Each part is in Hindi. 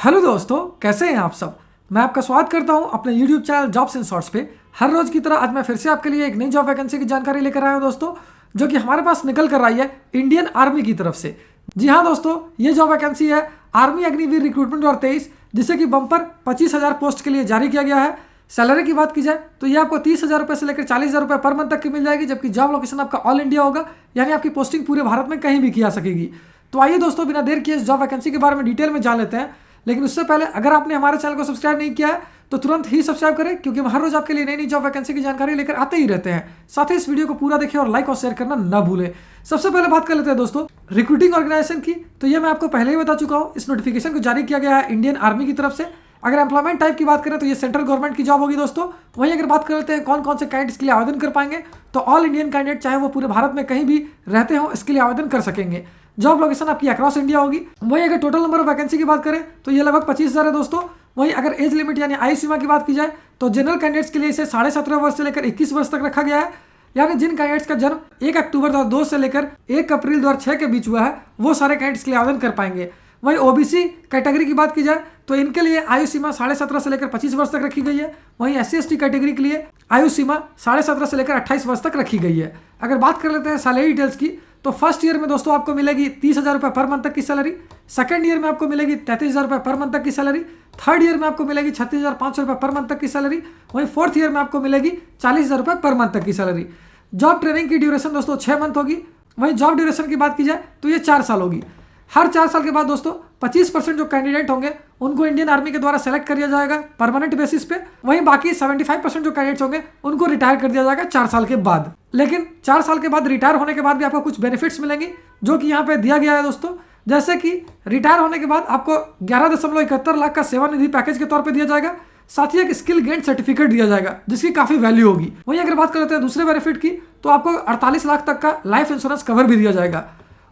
हेलो दोस्तों, कैसे हैं आप सब। मैं आपका स्वागत करता हूं अपने YouTube channel jobs in shorts पे। हर रोज की तरह आज मैं फिर से आपके लिए एक नई जॉब वैकेंसी की जानकारी लेकर आया हूं दोस्तों, जो कि हमारे पास निकल कर आई है इंडियन आर्मी की तरफ से। जी हाँ दोस्तों, ये जॉब वैकेंसी है आर्मी अग्निवीर रिक्रूटमेंट 2023, जिसे कि बम्पर 25,000 पोस्ट के लिए जारी किया गया है। सैलरी की बात की जाए तो ये आपको 30,000 रुपये से लेकर 40,000 रुपये पर मंथ तक की मिल जाएगी, जबकि जॉब लोकेशन आपका ऑल इंडिया होगा, यानी आपकी पोस्टिंग पूरे भारत में कहीं भी की जा सकेगी। तो आइए दोस्तों, बिना देर किए इस जॉब वैकेंसी के बारे में डिटेल में जान लेते हैं। लेकिन उससे पहले अगर आपने हमारे चैनल को सब्सक्राइब नहीं किया है तो तुरंत ही सब्सक्राइब करें, क्योंकि हम हर रोज आपके लिए नई नई जॉब वैकेंसी की जानकारी लेकर आते ही रहते हैं। साथ ही इस वीडियो को पूरा देखें और लाइक और शेयर करना ना भूलें। सबसे पहले बात कर लेते हैं दोस्तों रिक्रूटिंग ऑर्गेनाइजेशन की। तो ये मैं आपको पहले ही बता चुका हूँ, इस नोटिफिकेशन को जारी किया गया है इंडियन आर्मी की तरफ से। अगर एम्प्लॉयमेंट टाइप की बात करें तो ये सेंट्रल गवर्नमेंट की जॉब होगी दोस्तों। वहीं अगर बात कर लेते हैं कौन कौन से कैंडिडेट्स के लिए आवेदन कर पाएंगे, तो ऑल इंडियन कैंडिडेट चाहे वो पूरे भारत में कहीं भी रहते हो इसके लिए आवेदन कर सकेंगे। जॉब लोकेशन आपकी अक्रॉस इंडिया होगी। वहीं अगर टोटल नंबर ऑफ वैकेंसी की बात करें तो ये लगभग 25,000 है दोस्तों। वहीं अगर एज लिमिट यानी आयु सीमा की बात की जाए तो जनरल कैंडिडेट्स के लिए इसे 17.5 वर्ष से लेकर 21 वर्ष तक रखा गया है, यानी जिन कैंडिडेट्स का जन्म 1 अक्टूबर 2002 से लेकर 1 अप्रैल 2006 के बीच हुआ है वो सारे कैंडिडेट्स के लिए आवेदन कर पाएंगे। वहीं ओबीसी कैटेगरी की बात की जाए तो इनके लिए आयु सीमा 17.5 से लेकर 25 वर्ष तक रखी गई है। वहीं SC/ST कैटेगरी के लिए आयु सीमा 17.5 से लेकर 28 वर्ष तक रखी गई है। अगर बात कर लेते हैं सैलरी डिटेल्स की, तो फर्स्ट ईयर में दोस्तों आपको मिलेगी 30,000 रुपये पर मंथ तक की सैलरी। सेकंड ईयर में आपको मिलेगी 33,000 रुपये पर मंथ तक की सैलरी। थर्ड ईयर में आपको मिलेगी 36,500 रुपये पर मंथ तक की सैलरी। वहीं फोर्थ ईयर में आपको मिलेगी 40,000 रुपये पर मंथ तक की सैलरी। जॉब ट्रेनिंग की ड्यूरेशन दोस्तों 6 मंथ होगी। वहीं जॉब ड्यूरेशन की बात की जाए तो ये 4 साल होगी। हर 4 साल के बाद दोस्तों 25% जो कैंडिडेट होंगे उनको इंडियन आर्मी के द्वारा सेलेक्ट कर दिया जाएगा परमानेंट बेसिस पे। वहीं बाकी 75% जो कैंडिडेट्स होंगे उनको रिटायर कर दिया जाएगा 4 साल के बाद। लेकिन 4 साल के बाद रिटायर होने के बाद भी आपको कुछ बेनिफिट्स मिलेंगे, जो कि यहाँ पे दिया गया है दोस्तों। जैसे कि रिटायर होने के बाद आपको 11.71 लाख का सेवानिधि पैकेज के तौर पर दिया जाएगा। साथ ही एक स्किल गेन सर्टिफिकेट दिया जाएगा जिसकी काफी वैल्यू होगी। वहीं अगर बात कर लेते हैं दूसरे बेनिफिट की, तो आपको 48 लाख तक का लाइफ इंश्योरेंस कवर भी दिया जाएगा।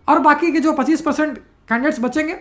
और बाकी के जो 25% कैंडिडेट्स बचेंगे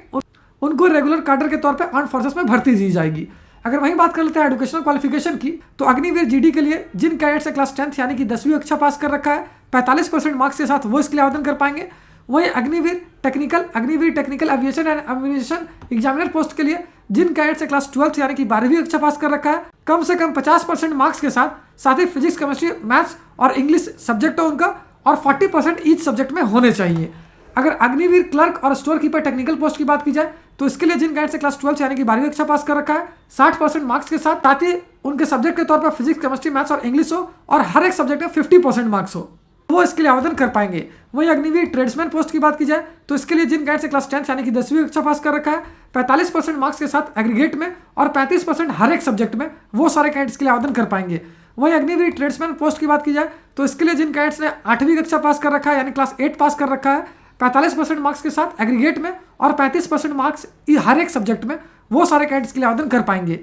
उनको रेगुलर कैडर के तौर पे आर्म्ड फोर्सेस में भर्ती दी जाएगी। अगर वहीं बात कर लेते हैं एजुकेशनल क्वालिफिकेशन की, तो अग्निवीर जीडी के लिए जिन कैंडिडेट्स ने क्लास 10th यानी कि 10वीं कक्षा पास कर रखा है 45% मार्क्स के साथ वो इसके लिए आवेदन कर पाएंगे। वहीं Agniveer technical aviation and ammunition examiner post के लिए जिन कैंडिडेट्स ने क्लास 12th यानी कि 12वीं कक्षा पास कर रखा है कम से कम 50% मार्क्स के साथ ही फिजिक्स, केमिस्ट्री, मैथ्स और इंग्लिश सब्जेक्ट हो उनका, और 40% ईच सब्जेक्ट में होने चाहिए। अगर अग्निवीर क्लर्क और स्टोर कीपर टेक्निकल पोस्ट की बात की जाए तो इसके लिए जिन कैंडिडेट्स से क्लास 12 यानी कि 12वीं कक्षा पास कर रखा है 60% मार्क्स के साथ, ताकि उनके सब्जेक्ट के तौर पर फिजिक्स, केमिस्ट्री, मैथ्स और इंग्लिश हो और हर एक सब्जेक्ट में 50% मार्क्स हो, वो इसके लिए आवेदन कर पाएंगे। वहीं अग्निवीर ट्रेड्समैन पोस्ट की बात की जाए तो इसके लिए जिन कैंडिडेट्स से क्लास 10 यानी कि 10वीं कक्षा पास कर रखा है 45% मार्क्स के साथ एग्रीगेट में और 35% हर एक सब्जेक्ट में, वो सारे कैंडिडेट्स के लिए आवेदन कर पाएंगे। वहीं अग्निवीर ट्रेड्समैन पोस्ट की बात की जाए तो इसके लिए जिन कैंडिडेट्स ने 8वीं कक्षा पास कर रखा है यानी क्लास 8 पास कर रखा है 45% मार्क्स के साथ एग्रीगेट में और 35% मार्क्स हर एक सब्जेक्ट में, वो सारे कैंडिडेट्स के लिए आवेदन कर पाएंगे।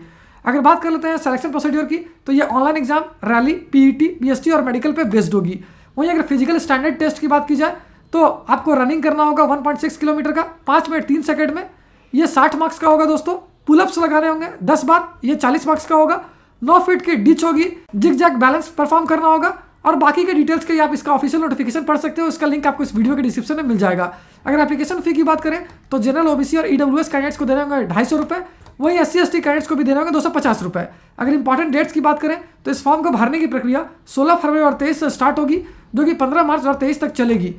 अगर बात कर लेते हैं सिलेक्शन प्रोसीड्योर की, तो ये online exam, rally, PET, BST और मेडिकल पे बेस्ड होगी। वहीं अगर फिजिकल स्टैंडर्ड टेस्ट की बात की जाए तो आपको रनिंग करना होगा 1.6 किलोमीटर का 5 मिनट 3 सेकंड में, ये 60 मार्क्स का होगा दोस्तों। पुलअप्स लगाने होंगे 10 बार, ये 40 मार्क्स का होगा। 9 फीट की डिच होगी, जिग जैग बैलेंस परफॉर्म करना होगा। और बाकी के डिटेल्स के लिए आप इसका ऑफिशियल नोटिफिकेशन पढ़ सकते हो, इसका लिंक आपको इस वीडियो के डिस्क्रिप्शन में मिल जाएगा। अगर एप्लीकेशन फी की बात करें तो जनरल, OBC और EWS कैंडिडेट्स को देने होंगे 250 रुपये। वहीं SC/ST कैंडिडेट्स को भी देने होंगे 250 रुपये। अगर इंपॉर्टेंट डेट्स की बात करें तो इस फॉर्म को भरने की प्रक्रिया 16 फरवरी 2023 से स्टार्ट होगी, जो कि 15 मार्च 2023 तक चलेगी।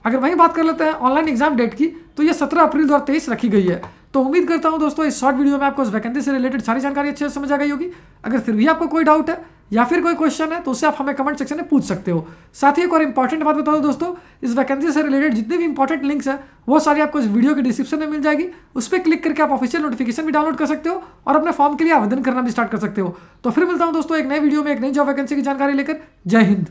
अगर वहीं बात कर लेते हैं ऑनलाइन एग्जाम डेट की, तो ये 17 अप्रैल 2023 रखी गई है। तो उम्मीद करता हूं दोस्तों इस शॉर्ट वीडियो में आपको इस वैकेंसी से रिलेटेड सारी जानकारी अच्छे से समझ आ गई होगी। अगर फिर भी आपको कोई डाउट है या फिर कोई क्वेश्चन है तो उससे आप हमें कमेंट सेक्शन में पूछ सकते हो। साथ ही एक और इंपॉर्टेंट बात बता दो दोस्तों, इस वैकेंसी से रिलेटेड जितने भी इंपॉर्टेंट लिंक्स हैं वो सारी आपको इस वीडियो के डिस्क्रिप्शन में मिल जाएगी। उस पर क्लिक करके आप ऑफिशियल नोटिफिकेशन भी डाउनलोड कर सकते हो और अपने फॉर्म के लिए आवेदन करना भी स्टार्ट कर सकते हो। तो फिर मिलता हूं दोस्तों एक नए वीडियो में एक नई जॉब वैकेंसी की जानकारी लेकर। जय हिंद।